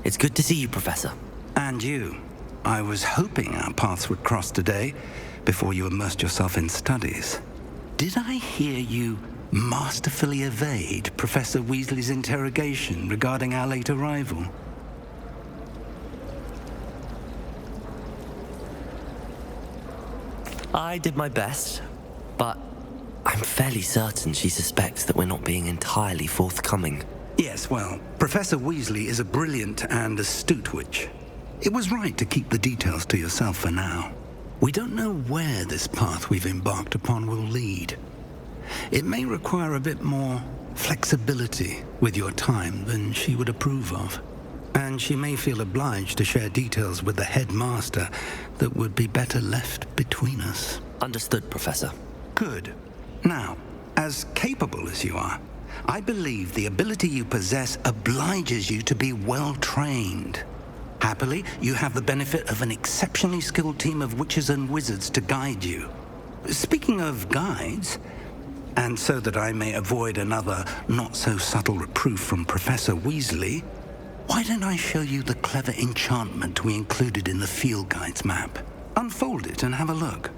It's good to see you, Professor. And you. I was hoping our paths would cross today, before you immersed yourself in studies. Did I hear you masterfully evade Professor Weasley's interrogation regarding our late arrival? I did my best, but I'm fairly certain she suspects that we're not being entirely forthcoming. Yes, well, Professor Weasley is a brilliant and astute witch. It was right to keep the details to yourself for now. We don't know where this path we've embarked upon will lead. It may require a bit more flexibility with your time than she would approve of. And she may feel obliged to share details with the headmaster that would be better left between us. Understood, Professor. Good. Now, as capable as you are, I believe the ability you possess obliges you to be well trained. Happily, you have the benefit of an exceptionally skilled team of witches and wizards to guide you. Speaking of guides, and so that I may avoid another not-so-subtle reproof from Professor Weasley, why don't I show you the clever enchantment we included in the field guide's map? Unfold it and have a look.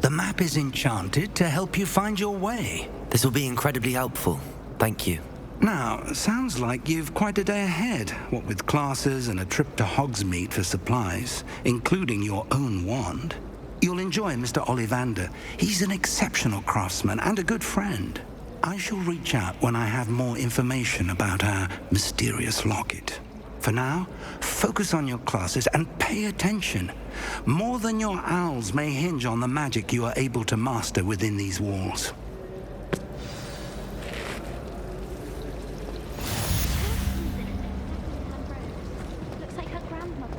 The map is enchanted to help you find your way. This will be incredibly helpful. Thank you. Now, sounds like you've quite a day ahead, what with classes and a trip to Hogsmeade for supplies, including your own wand. You'll enjoy Mr. Ollivander. He's an exceptional craftsman and a good friend. I shall reach out when I have more information about our mysterious locket. For now, focus on your classes and pay attention. More than your owls may hinge on the magic you are able to master within these walls. Looks like her grandmother.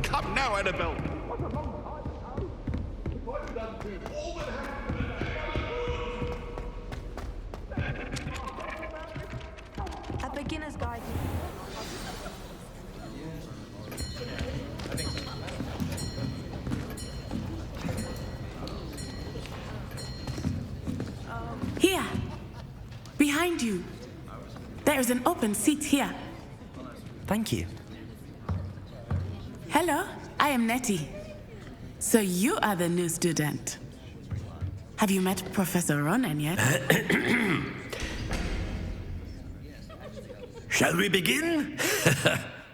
Come now, Annabelle. What a long time ago. If I'd done to all that happened. A beginner's guide. Here, behind you. There is an open seat here. Thank you. Hello, I am Nettie. So you are the new student. Have you met Professor Ronan yet? Shall we begin?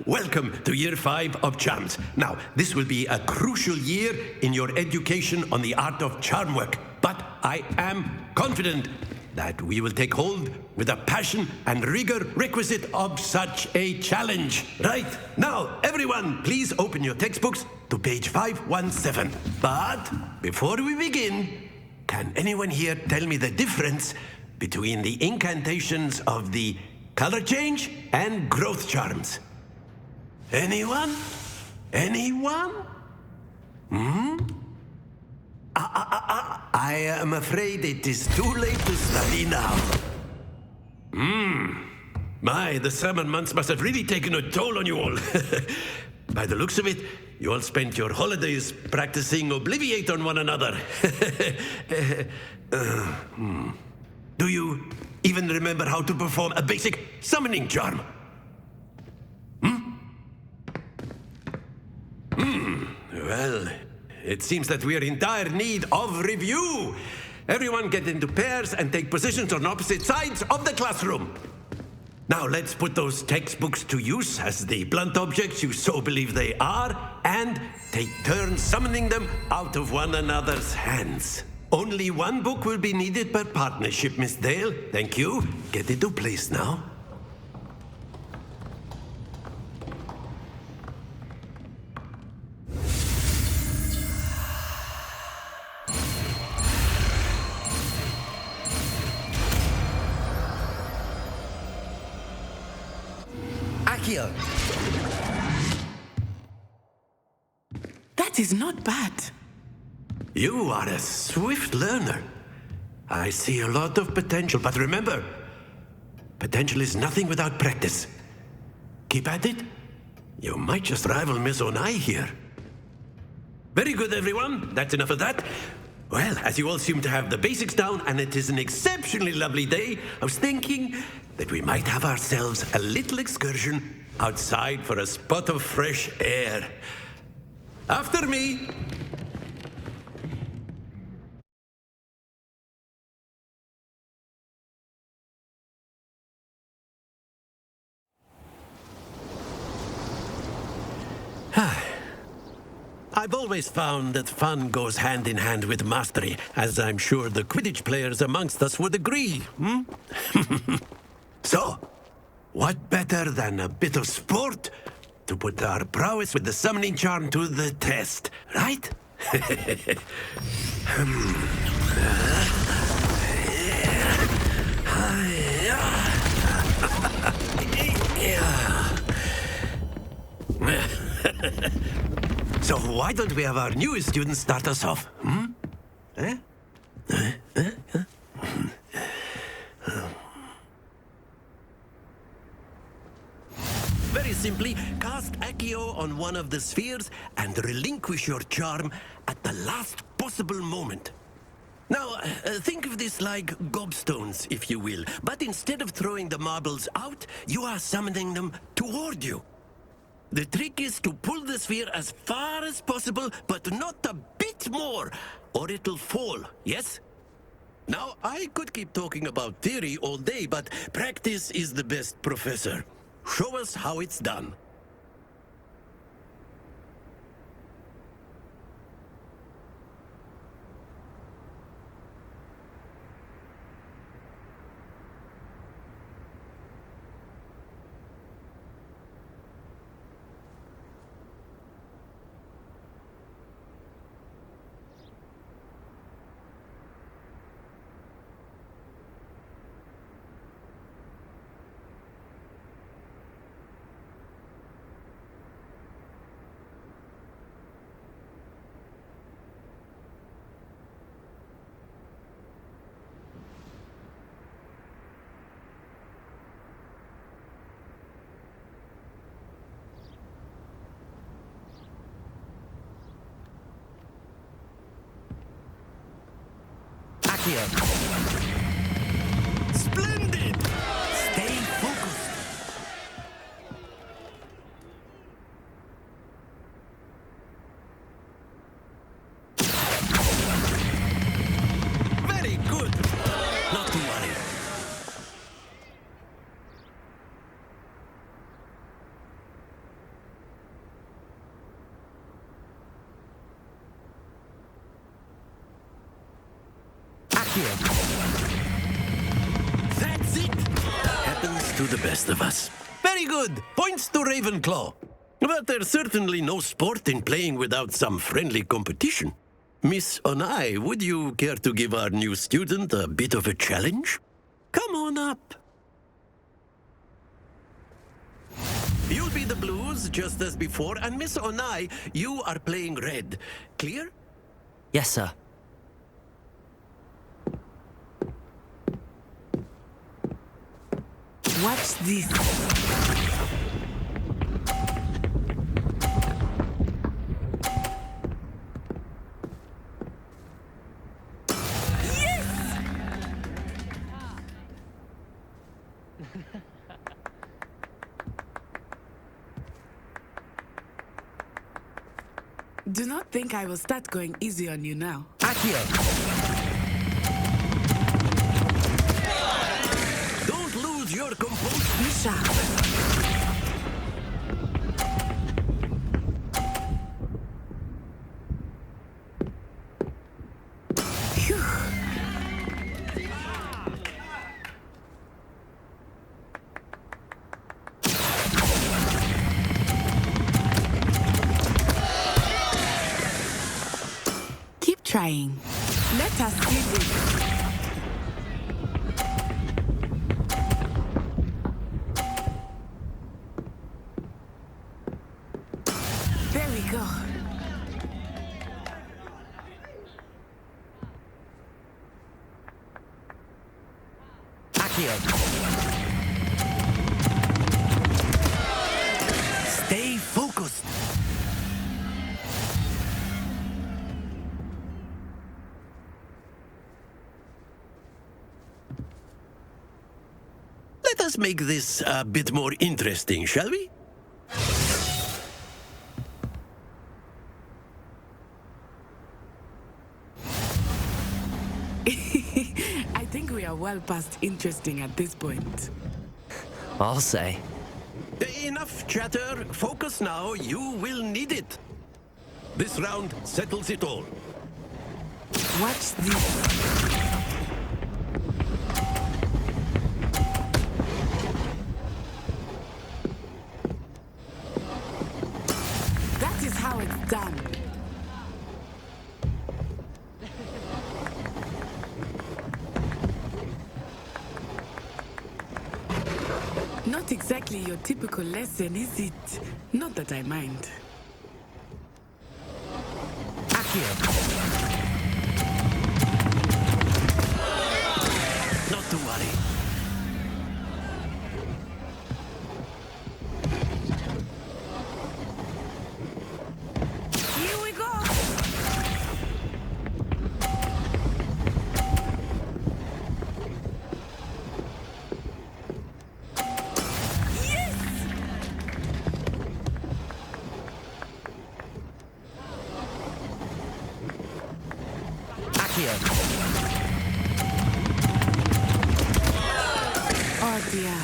welcome to Year 5 of Charms. Now, this will be a crucial year in your education on the art of charm work, but I am confident that we will take hold with the passion and rigor requisite of such a challenge. Right, now, everyone, please open your textbooks to page 517. But before we begin, can anyone here tell me the difference between the incantations of the color change and growth charms? Anyone? Anyone? I am afraid it is too late to study now. My, the summer months must have really taken a toll on you all. By the looks of it, you all spent your holidays practicing Obliviate on one another. Do you even remember how to perform a basic summoning charm? Well, it seems that we are in dire need of review. Everyone get into pairs and take positions on opposite sides of the classroom. Now let's put those textbooks to use as the blunt objects you so believe they are, and take turns summoning them out of one another's hands. Only one book will be needed per partnership, Miss Dale. Thank you. Get into place now. Accio! That is not bad. You are a swift learner. I see a lot of potential, but remember, potential is nothing without practice. Keep at it. You might just rival Miss Onai here. Very good, everyone. That's enough of that. Well, as you all seem to have the basics down, and it is an exceptionally lovely day, I was thinking that we might have ourselves a little excursion outside for a spot of fresh air. After me. I've always found that fun goes hand in hand with mastery, as I'm sure the Quidditch players amongst us would agree. So, what better than a bit of sport to put our prowess with the summoning charm to the test, right? So why don't we have our newest students start us off? Very simply, cast Accio on one of the spheres and relinquish your charm at the last possible moment. Now, think of this like gobstones, if you will, but instead of throwing the marbles out, you are summoning them toward you. The trick is to pull the sphere as far as possible, but not a bit more, or it'll fall, yes? Now, I could keep talking about theory all day, but practice is the best professor. Show us how it's done. Splendid! Stay focused. Very good. Not to worry. Accio. That's it! Happens to the best of us. Very good! Points to Ravenclaw. But there's certainly no sport in playing without some friendly competition. Miss Onai, would you care to give our new student a bit of a challenge? Come on up. You'll be the blues, just as before, and Miss Onai, you are playing red. Clear? Yes, sir. Watch this. Do not think I will start going easy on you now. Accio. Don't lose your composure. Be sharp. Phew. Keep trying. Let us see this. There we go. Accio. Stay focused. Let us make this a bit more interesting, shall we? I think we are well past interesting at this point. I'll say. Enough chatter. Focus now. You will need it. This round settles it all. Watch this. That is how it's done. Not exactly your typical lesson, is it? Not that I mind. Accio. Not to worry. Here we go. Accio. Oh dear.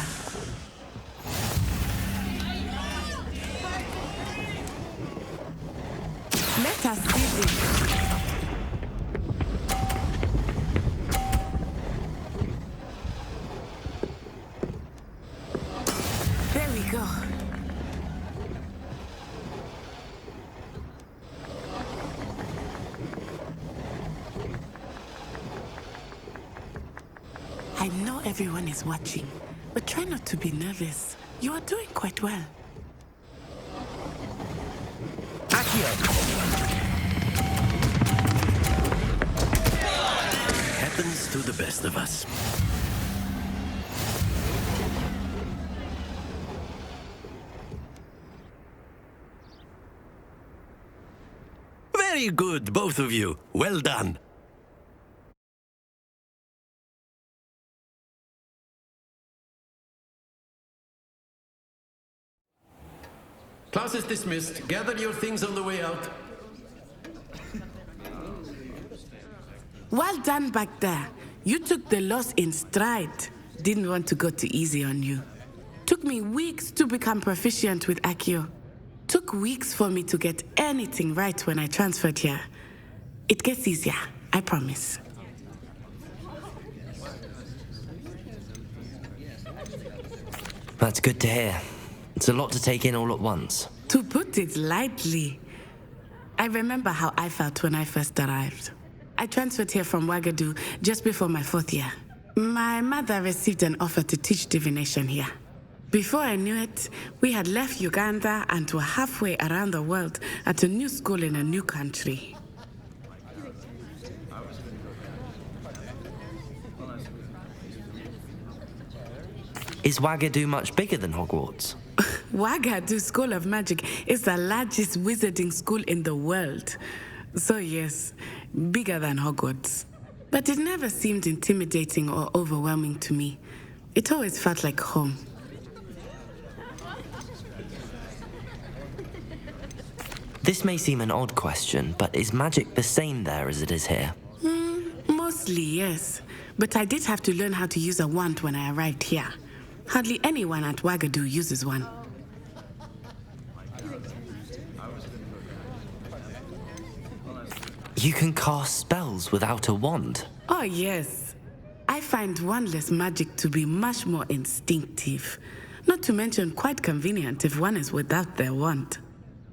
Let us see this. There we go. I know everyone is watching, but try not to be nervous. You are doing quite well. Accio. Happens to the best of us. Very good, both of you. Well done. Class is dismissed. Gather your things on the way out. Well done back there. You took the loss in stride. Didn't want to go too easy on you. Took me weeks to become proficient with Accio. Took weeks for me to get anything right when I transferred here. It gets easier, I promise. That's good to hear. It's a lot to take in all at once. To put it lightly, I remember how I felt when I first arrived. I transferred here from Ouagadougou just before my 4th year. My mother received an offer to teach divination here. Before I knew it, we had left Uganda and were halfway around the world at a new school in a new country. Is Ouagadougou much bigger than Hogwarts? Ouagadougou School of Magic is the largest wizarding school in the world. So yes, bigger than Hogwarts. But it never seemed intimidating or overwhelming to me. It always felt like home. This may seem an odd question, but is magic the same there as it is here? Mostly, yes. But I did have to learn how to use a wand when I arrived here. Hardly anyone at Ouagadougou uses one. You can cast spells without a wand? Oh, yes. I find wandless magic to be much more instinctive. Not to mention quite convenient if one is without their wand.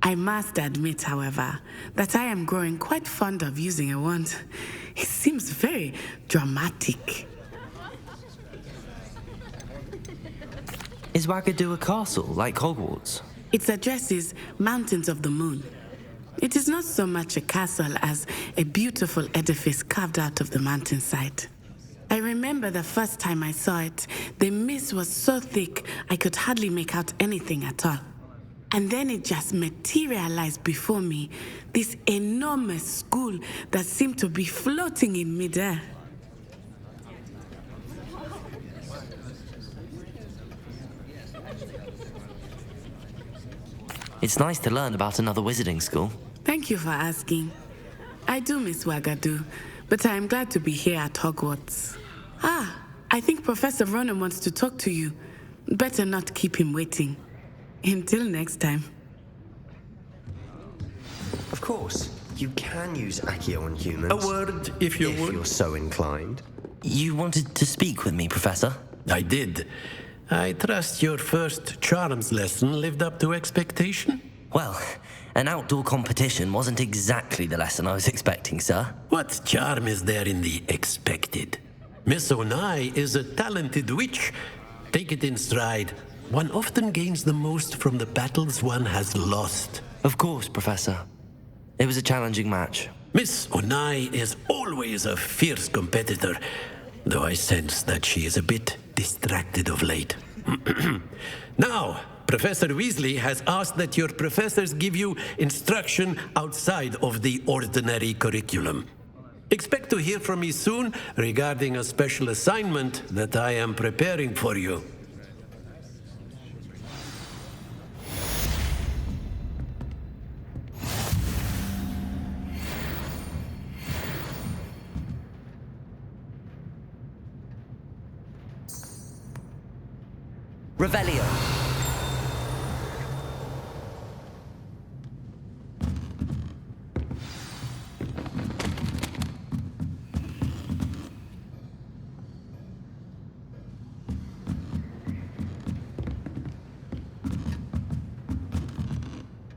I must admit, however, that I am growing quite fond of using a wand. It seems very dramatic. Is Ouagadougou a castle, like Hogwarts? Its address is Mountains of the Moon. It is not so much a castle as a beautiful edifice carved out of the mountainside. I remember the first time I saw it, the mist was so thick I could hardly make out anything at all. And then it just materialized before me, this enormous school that seemed to be floating in midair. It's nice to learn about another wizarding school. Thank you for asking. I do miss Ouagadougou, but I am glad to be here at Hogwarts. I think Professor Ronan wants to talk to you. Better not keep him waiting. Until next time. Of course, you can use Accio on humans. A word, if you would. If you're so inclined. You wanted to speak with me, Professor? I did. I trust your first charms lesson lived up to expectation? Well, an outdoor competition wasn't exactly the lesson I was expecting, sir. What charm is there in the expected? Miss Onai is a talented witch. Take it in stride. One often gains the most from the battles one has lost. Of course, Professor. It was a challenging match. Miss Onai is always a fierce competitor, though I sense that she is a bit distracted of late. Now, Professor Weasley has asked that your professors give you instruction outside of the ordinary curriculum. Expect to hear from me soon regarding a special assignment that I am preparing for you. Revelio.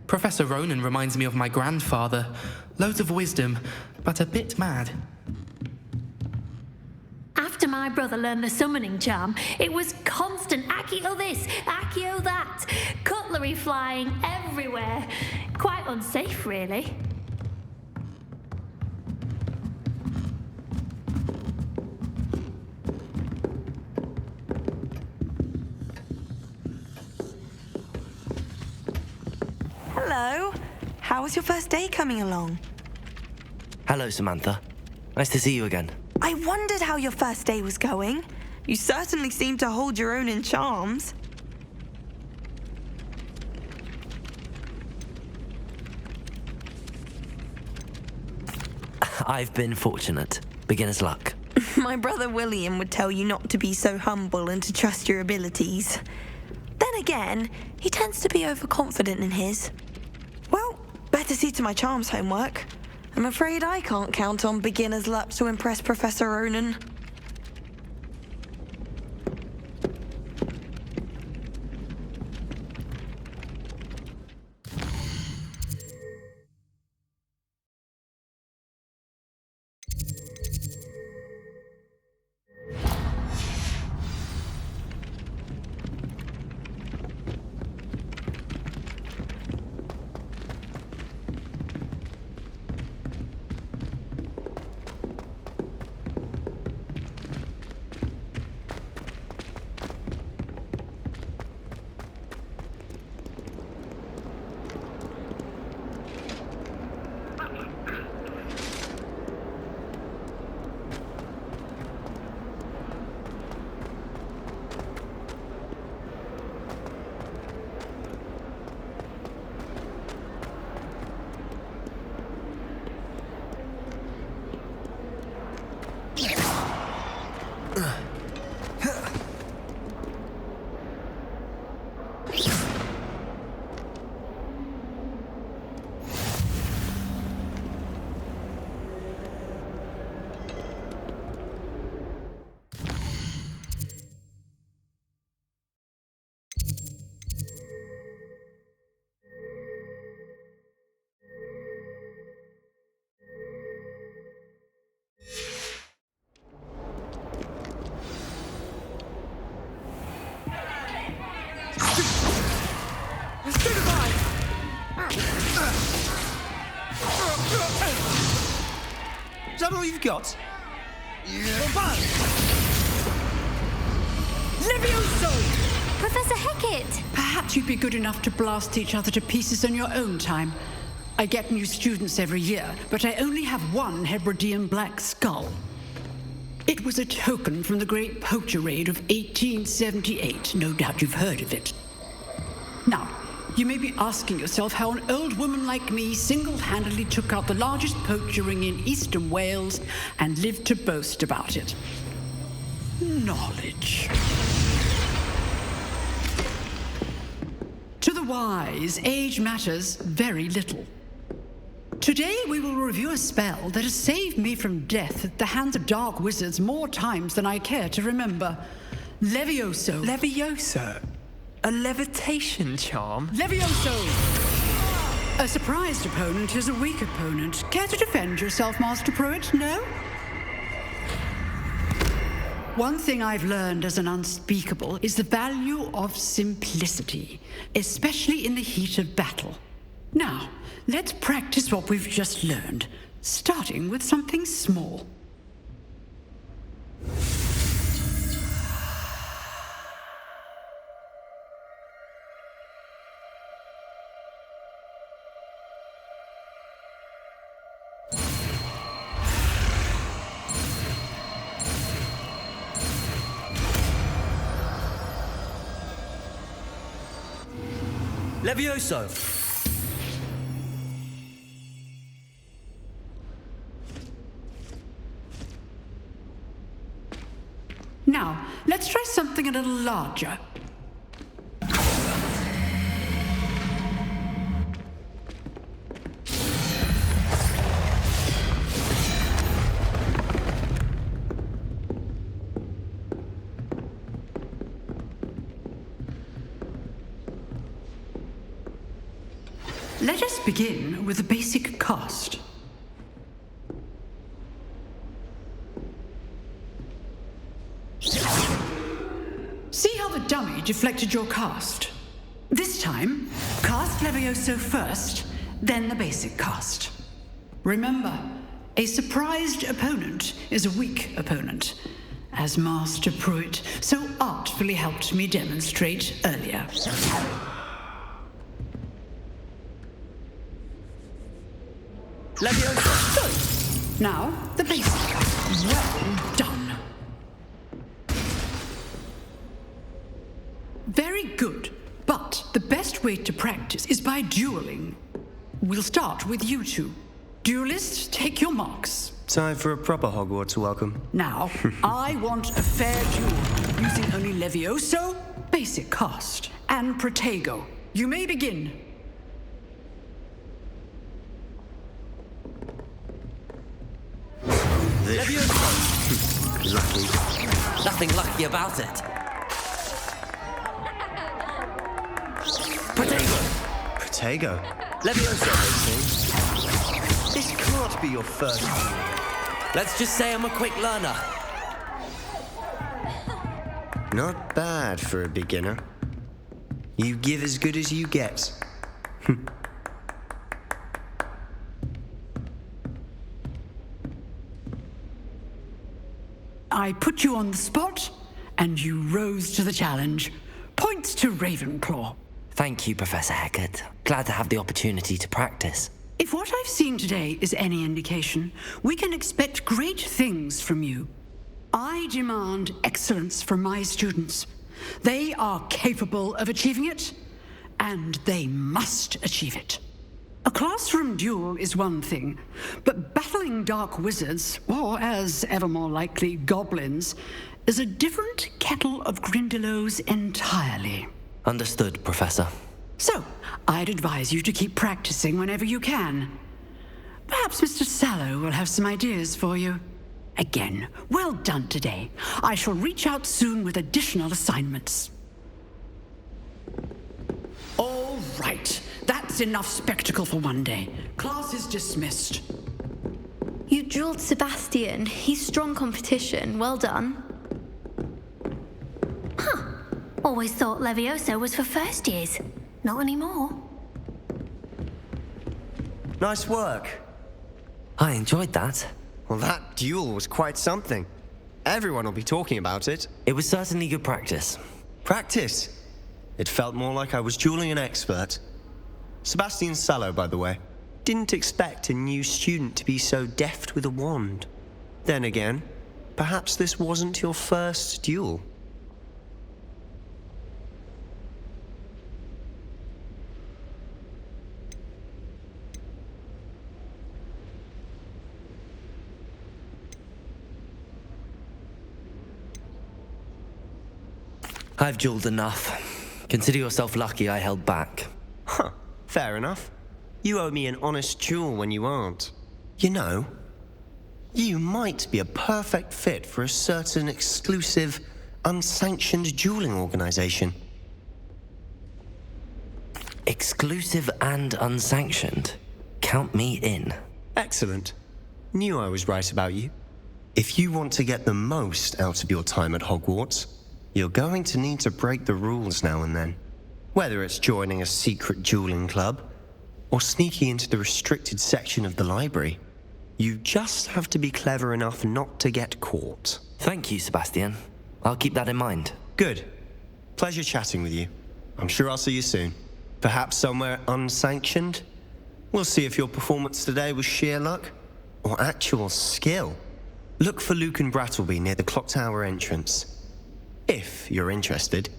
Professor Ronan reminds me of my grandfather. Loads of wisdom, but a bit mad. After my brother learned the summoning charm, it was constant Accio this, Accio that, cutlery flying everywhere. Quite unsafe, really. Hello. How was your first day coming along? Hello, Samantha. Nice to see you again. I wondered how your first day was going. You certainly seem to hold your own in charms. I've been fortunate. Beginner's luck. My brother William would tell you not to be so humble and to trust your abilities. Then again, he tends to be overconfident in his. Well, better see to my charms homework. I'm afraid I can't count on beginner's luck to impress Professor Ronan. that all you've got? Levioso! Professor Hecat! Perhaps you'd be good enough to blast each other to pieces on your own time. I get new students every year, but I only have one Hebridean black skull. It was a token from the Great Poacher Raid of 1878. No doubt you've heard of it. Now, you may be asking yourself how an old woman like me single-handedly took out the largest poacher ring in eastern Wales and lived to boast about it. Knowledge. To the wise, age matters very little. Today we will review a spell that has saved me from death at the hands of dark wizards more times than I care to remember. Levioso. Levioso? A levitation charm? Levioso! A surprised opponent is a weak opponent. Care to defend yourself, Master Pruitt? No? One thing I've learned as an unspeakable is the value of simplicity, especially in the heat of battle. Now, let's practice what we've just learned, starting with something small. Levioso! Now, let's try something a little larger. Let us begin with the basic cast. See how the dummy deflected your cast? This time, cast Levioso first, then the basic cast. Remember, a surprised opponent is a weak opponent, as Master Pruitt so artfully helped me demonstrate earlier. Levioso! Good. Now, the basic cast. Well done. Very good. But the best way to practice is by dueling. We'll start with you two. Duelists, take your marks. Time for a proper Hogwarts welcome. Now, I want a fair duel, using only Levioso, basic cast, and Protego. You may begin. Levioso! Lucky. Nothing lucky about it. Protego! Protego. Levioso! This can't be your first duel. Let's just say I'm a quick learner. Not bad for a beginner. You give as good as you get. I put you on the spot, and you rose to the challenge. Points to Ravenclaw. Thank you, Professor Hecat. Glad to have the opportunity to practice. If what I've seen today is any indication, we can expect great things from you. I demand excellence from my students. They are capable of achieving it, and they must achieve it. A classroom duel is one thing, but battling dark wizards, or as ever more likely, goblins, is a different kettle of Grindylows entirely. Understood, Professor. So, I'd advise you to keep practicing whenever you can. Perhaps Mr. Sallow will have some ideas for you. Again, well done today. I shall reach out soon with additional assignments. All right. That's enough spectacle for one day. Class is dismissed. You drilled Sebastian. He's strong competition. Well done. Huh. Always thought Levioso was for first years. Not anymore. Nice work. I enjoyed that. Well, that duel was quite something. Everyone will be talking about it. It was certainly good practice. Practice? It felt more like I was dueling an expert. Sebastian Sallow, by the way. Didn't expect a new student to be so deft with a wand. Then again, perhaps this wasn't your first duel. I've dueled enough. Consider yourself lucky I held back. Huh, fair enough. You owe me an honest duel when you aren't. You know, you might be a perfect fit for a certain exclusive, unsanctioned dueling organization. Exclusive and unsanctioned? Count me in. Excellent. Knew I was right about you. If you want to get the most out of your time at Hogwarts, you're going to need to break the rules now and then. Whether it's joining a secret dueling club, or sneaking into the restricted section of the library, you just have to be clever enough not to get caught. Thank you, Sebastian. I'll keep that in mind. Good. Pleasure chatting with you. I'm sure I'll see you soon. Perhaps somewhere unsanctioned? We'll see if your performance today was sheer luck, or actual skill. Look for Luke and Brattleby near the clock tower entrance. If you're interested.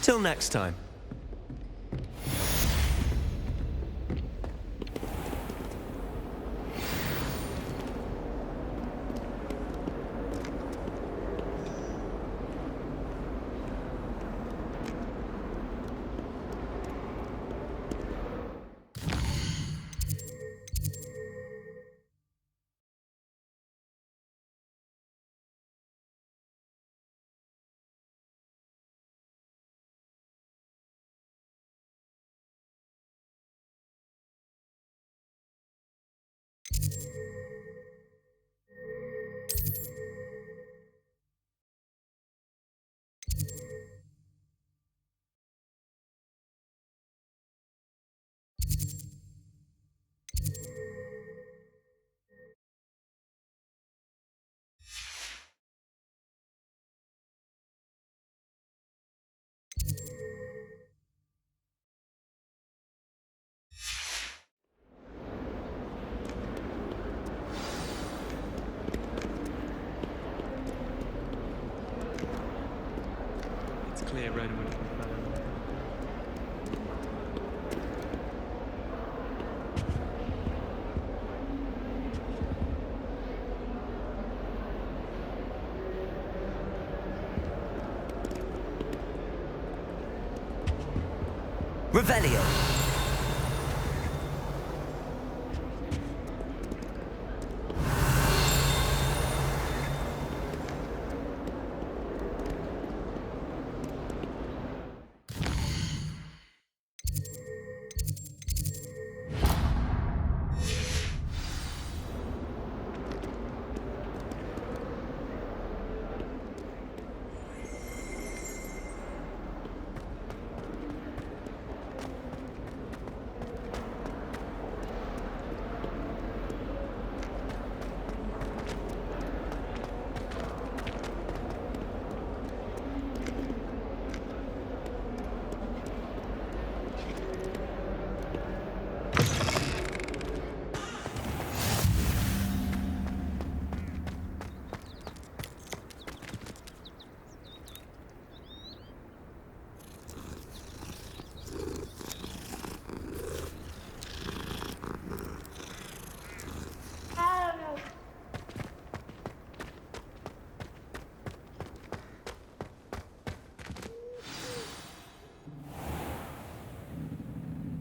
Till next time. Clear road would Revelio.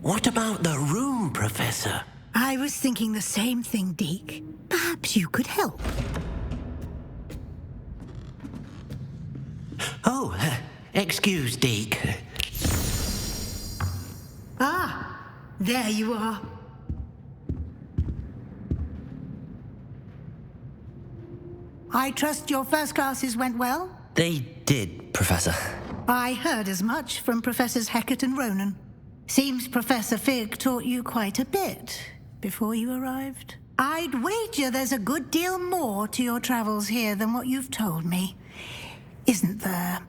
What about the room, Professor? I was thinking the same thing, Deke. Perhaps you could help. Oh, excuse, Deke. Ah, there you are. I trust your first classes went well? They did, Professor. I heard as much from Professors Hecat and Ronan. Seems Professor Fig taught you quite a bit before you arrived. I'd wager there's a good deal more to your travels here than what you've told me. Isn't there?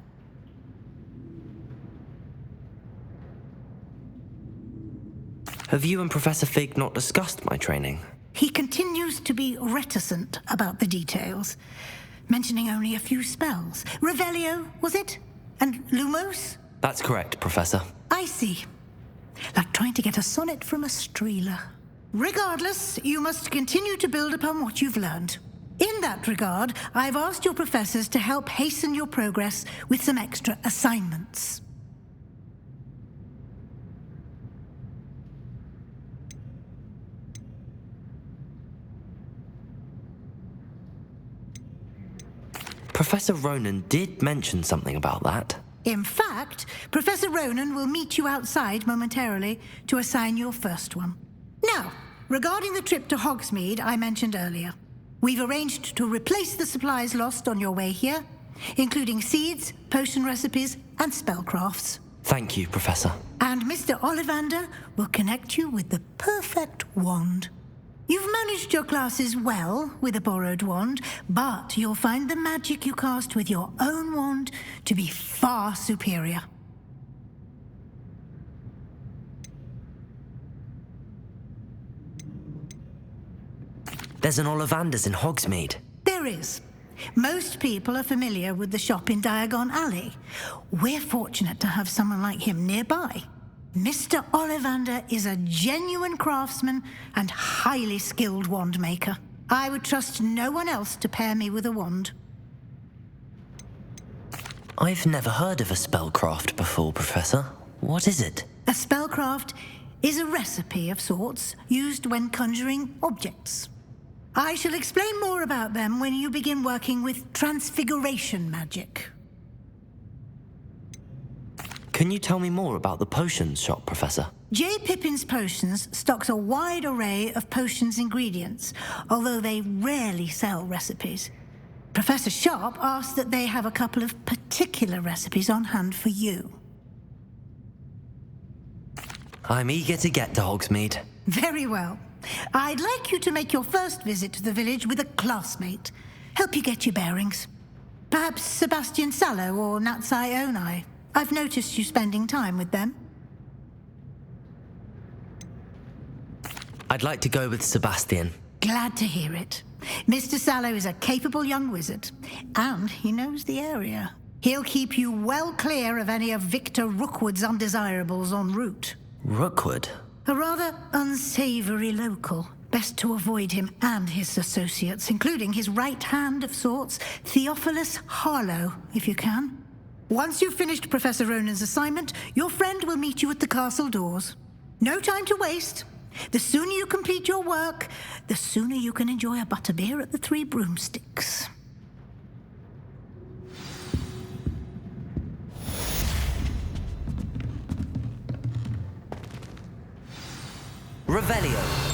Have you and Professor Fig not discussed my training? He continues to be reticent about the details, mentioning only a few spells. Revelio, was it? And Lumos? That's correct, Professor. I see. Like trying to get a sonnet from a streeler. Regardless, you must continue to build upon what you've learned. In that regard, I've asked your professors to help hasten your progress with some extra assignments. Professor Ronan did mention something about that. In fact, Professor Ronan will meet you outside momentarily to assign your first one. Now, regarding the trip to Hogsmeade I mentioned earlier, we've arranged to replace the supplies lost on your way here, including seeds, potion recipes, and spellcrafts. Thank you, Professor. And Mr. Ollivander will connect you with the perfect wand. You've managed your classes well with a borrowed wand, but you'll find the magic you cast with your own wand to be far superior. There's an Ollivander's in Hogsmeade. There is. Most people are familiar with the shop in Diagon Alley. We're fortunate to have someone like him nearby. Mr. Ollivander is a genuine craftsman and highly skilled wand maker. I would trust no one else to pair me with a wand. I've never heard of a spellcraft before, Professor. What is it? A spellcraft is a recipe of sorts used when conjuring objects. I shall explain more about them when you begin working with transfiguration magic. Can you tell me more about the potions shop, Professor? J. Pippin's Potions stocks a wide array of potions ingredients, although they rarely sell recipes. Professor Sharp asked that they have a couple of particular recipes on hand for you. I'm eager to get to Hogsmeade. Very well. I'd like you to make your first visit to the village with a classmate. Help you get your bearings. Perhaps Sebastian Sallow or Natsai Onai. I've noticed you spending time with them. I'd like to go with Sebastian. Glad to hear it. Mr. Sallow is a capable young wizard, and he knows the area. He'll keep you well clear of any of Victor Rookwood's undesirables en route. Rookwood? A rather unsavory local. Best to avoid him and his associates, including his right hand of sorts, Theophilus Harlow, if you can. Once you've finished Professor Ronan's assignment, your friend will meet you at the castle doors. No time to waste. The sooner you complete your work, the sooner you can enjoy a butterbeer at the Three Broomsticks. Revelio.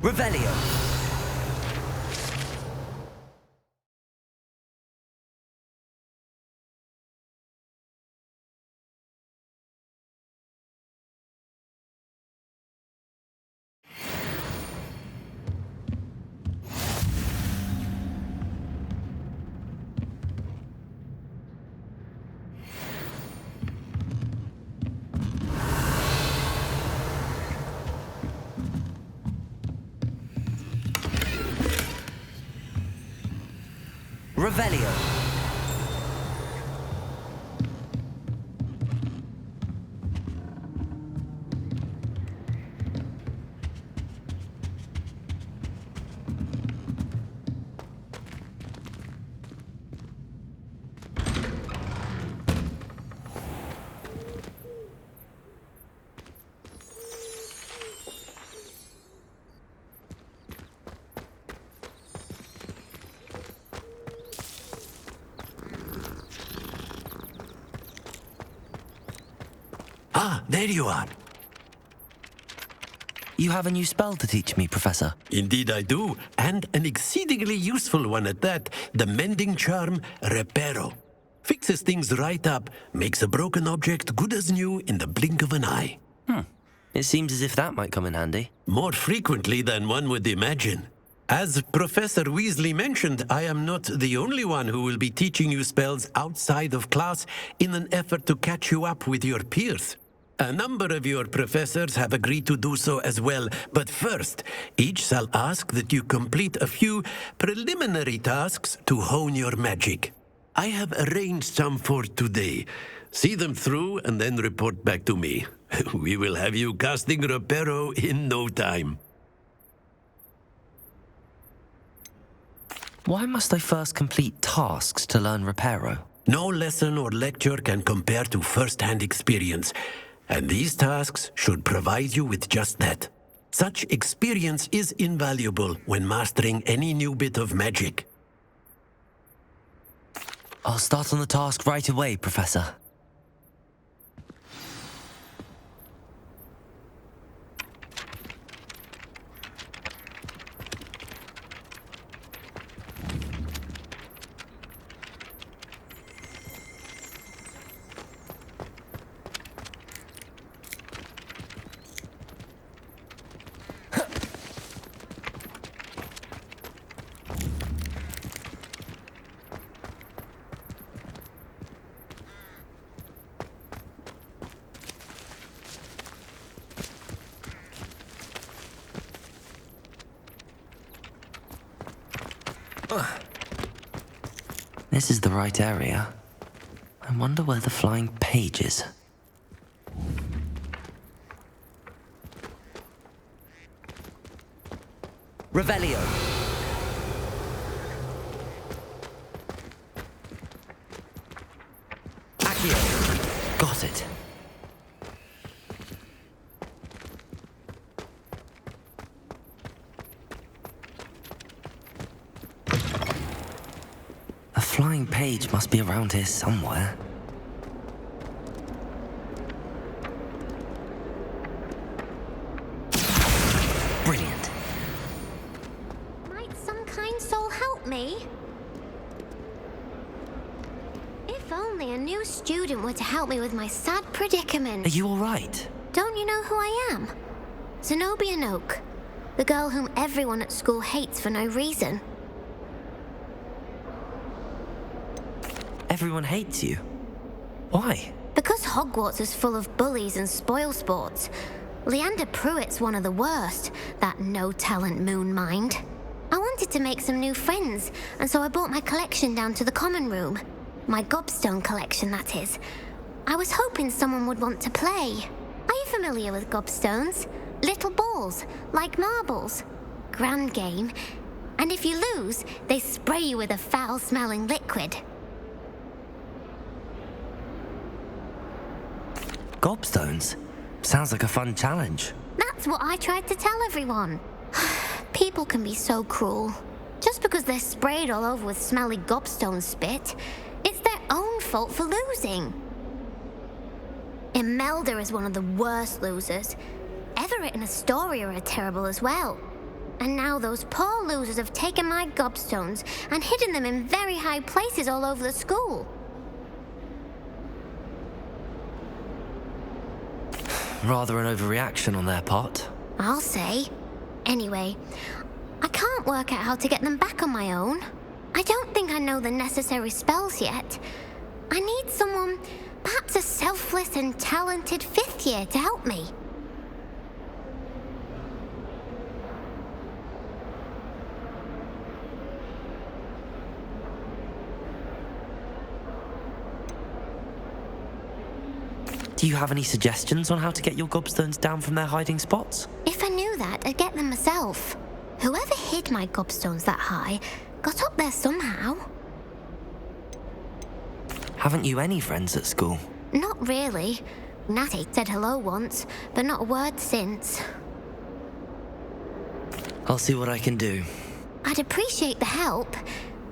Revelio. Revelio. there you are. You have a new spell to teach me, Professor. Indeed I do, and an exceedingly useful one at that. The mending charm, Reparo. Fixes things right up, makes a broken object good as new in the blink of an eye. It seems as if that might come in handy. More frequently than one would imagine. As Professor Weasley mentioned, I am not the only one who will be teaching you spells outside of class in an effort to catch you up with your peers. A number of your professors have agreed to do so as well, but first, each shall ask that you complete a few preliminary tasks to hone your magic. I have arranged some for today. See them through and then report back to me. We will have you casting Reparo in no time. Why must I first complete tasks to learn Reparo? No lesson or lecture can compare to first-hand experience, and these tasks should provide you with just that. Such experience is invaluable when mastering any new bit of magic. I'll start on the task right away, Professor. This is the right area. I wonder where the flying page is. Revelio. Accio. Got it. A flying page must be around here somewhere. Brilliant. Might some kind soul help me? If only a new student were to help me with my sad predicament. Are you all right? Don't you know who I am? Zenobia Noak, the girl whom everyone at school hates for no reason. Everyone hates you. Why? Because Hogwarts is full of bullies and spoilsports. Leander Pruitt's one of the worst, that no-talent moon mind. I wanted to make some new friends, and so I brought my collection down to the common room. My gobstone collection, that is. I was hoping someone would want to play. Are you familiar with gobstones? Little balls, like marbles. Grand game. And if you lose, they spray you with a foul-smelling liquid. Gobstones? Sounds like a fun challenge. That's what I tried to tell everyone. People can be so cruel. Just because they're sprayed all over with smelly gobstone spit, it's their own fault for losing. Imelda is one of the worst losers. Everett and Astoria are terrible as well. And now those poor losers have taken my gobstones and hidden them in very high places all over the school. Rather an overreaction on their part. I'll say. Anyway, I can't work out how to get them back on my own. I don't think I know the necessary spells yet. I need someone, perhaps a selfless and talented fifth year to help me. Do you have any suggestions on how to get your gobstones down from their hiding spots? If I knew that, I'd get them myself. Whoever hid my gobstones that high got up there somehow. Haven't you any friends at school? Not really. Natty said hello once, but not a word since. I'll see what I can do. I'd appreciate the help.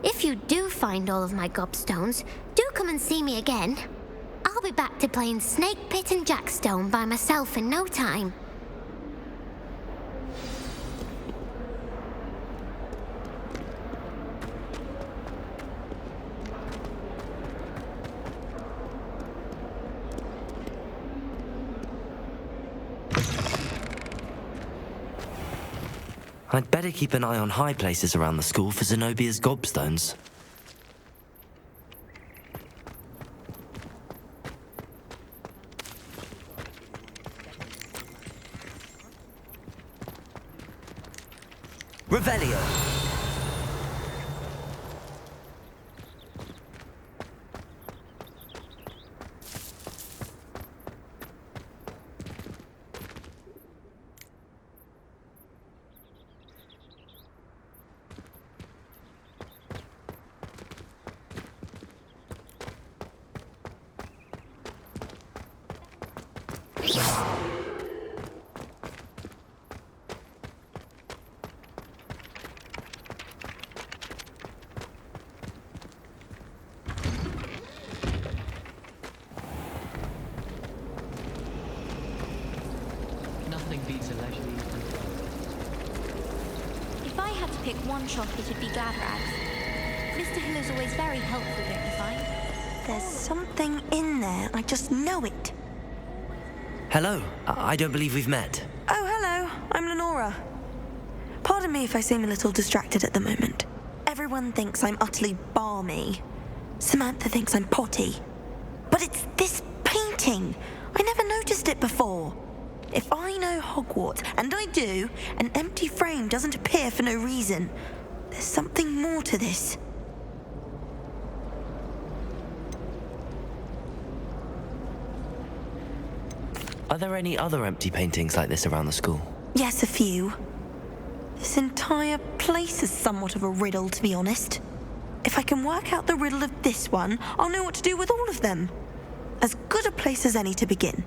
If you do find all of my gobstones, do come and see me again. I'll I'll be back to playing Snake Pit and Jackstone by myself in no time. I'd better keep an eye on high places around the school for Zenobia's gobstones. Revelio! Nothing beats a leisurely evening. If I had to pick one shop, it would be Glad Rags. Mr. Hill is always very helpful, don't you find? There's something in there. I just know it. Hello. I don't believe we've met. Oh, hello. I'm Lenora. Pardon me if I seem a little distracted at the moment. Everyone thinks I'm utterly balmy. Samantha thinks I'm potty. But it's this painting. I never noticed it before. If I know Hogwarts, and I do, an empty frame doesn't appear for no reason. There's something more to this. Are there any other empty paintings like this around the school? Yes, a few. This entire place is somewhat of a riddle, to be honest. If I can work out the riddle of this one, I'll know what to do with all of them. As good a place as any to begin.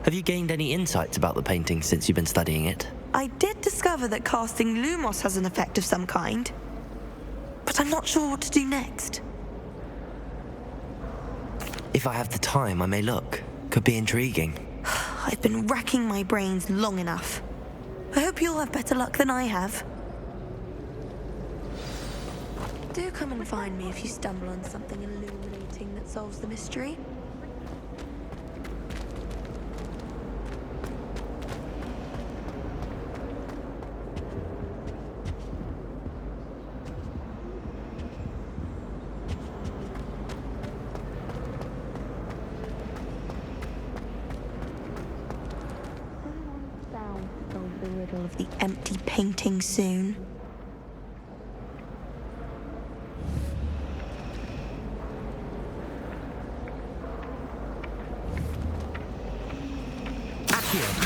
Have you gained any insights about the painting since you've been studying it? I did discover that casting Lumos has an effect of some kind. But I'm not sure what to do next. If I have the time, I may look. Could be intriguing. I've been racking my brains long enough. I hope you'll have better luck than I have. Do come and find me if you stumble on something illuminating that solves the mystery. The riddle of the empty painting soon. Accio!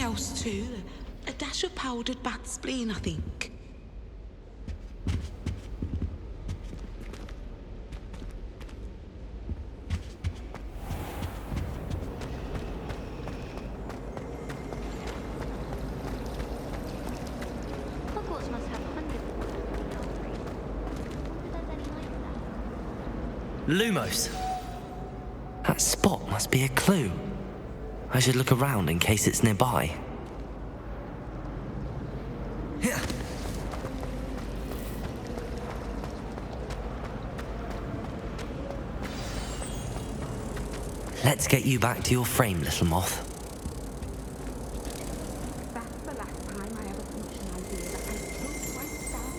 Else too. A dash of powdered bat spleen, I think. Lumos. That spot must be a clue. I should look around in case it's nearby. Let's get you back to your frame, little moth. That's the last time I ever preached an idea that I took right down.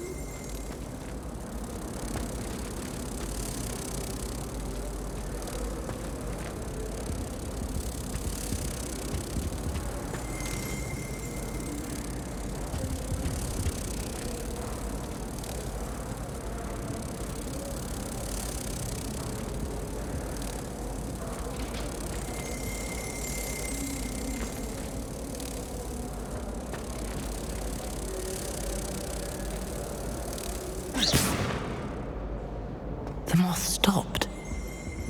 The moth stopped.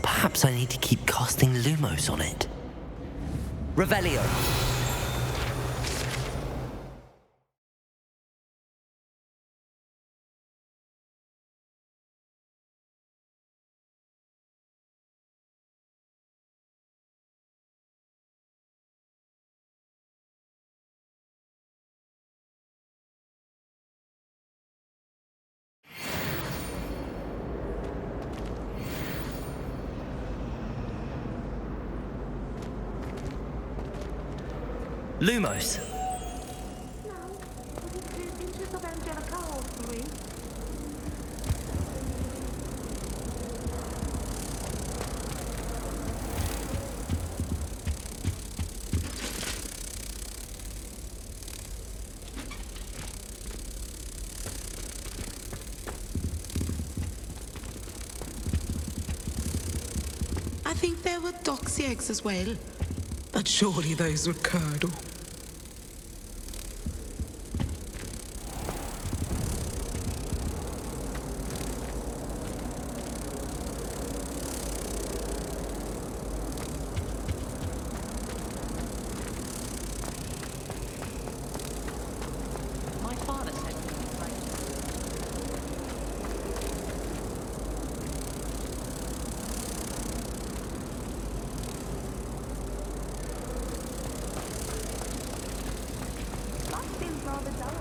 Perhaps I need to keep casting Lumos on it. Revelio. Lumos. Inches of Angelica or 3. I think there were doxy eggs as well. But surely those were curdle. My father said we could play. That seems rather dull.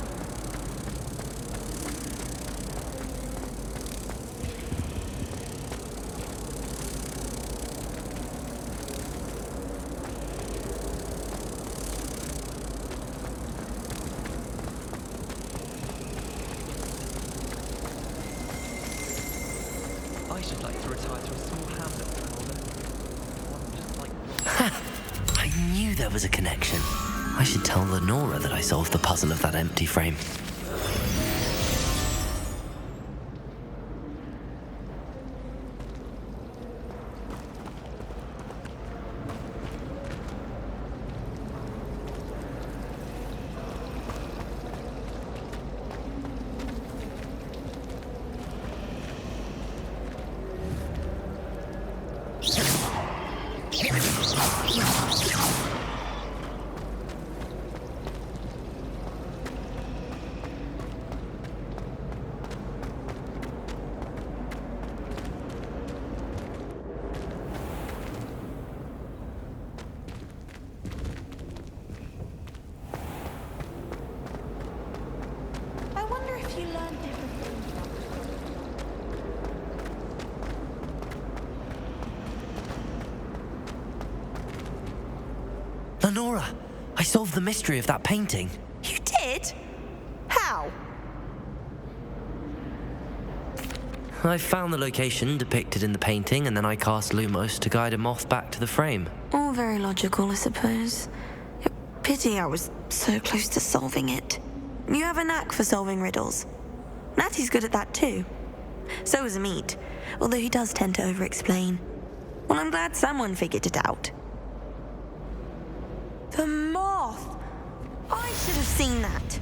I should like to retire to a small hamlet for an order. One just like I knew there was a connection. I should tell Lenora that I solved the puzzle of that empty frame. I wonder if you learn different things from it. Lenora, I solved the mystery of that painting. You did? How? I found the location depicted in the painting, and then I cast Lumos to guide a moth back to the frame. All very logical, I suppose. Pity I was so close to solving it. You have a knack for solving riddles. Natty's good at that too. So is Amit, although he does tend to over-explain. Well, I'm glad someone figured it out. The moth! I should have seen that.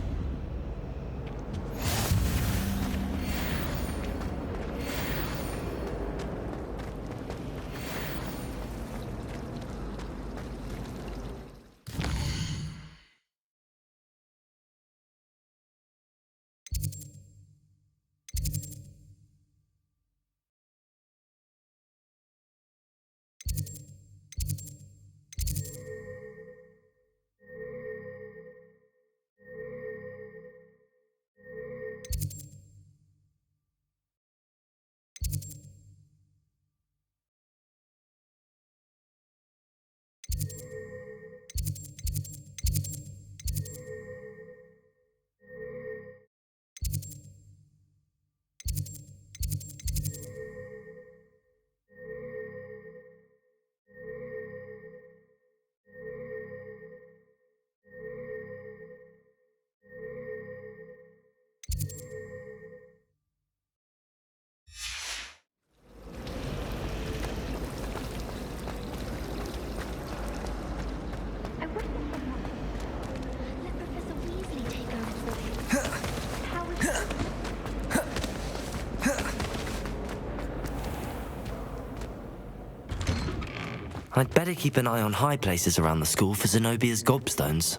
I'd better keep an eye on high places around the school for Zenobia's gobstones.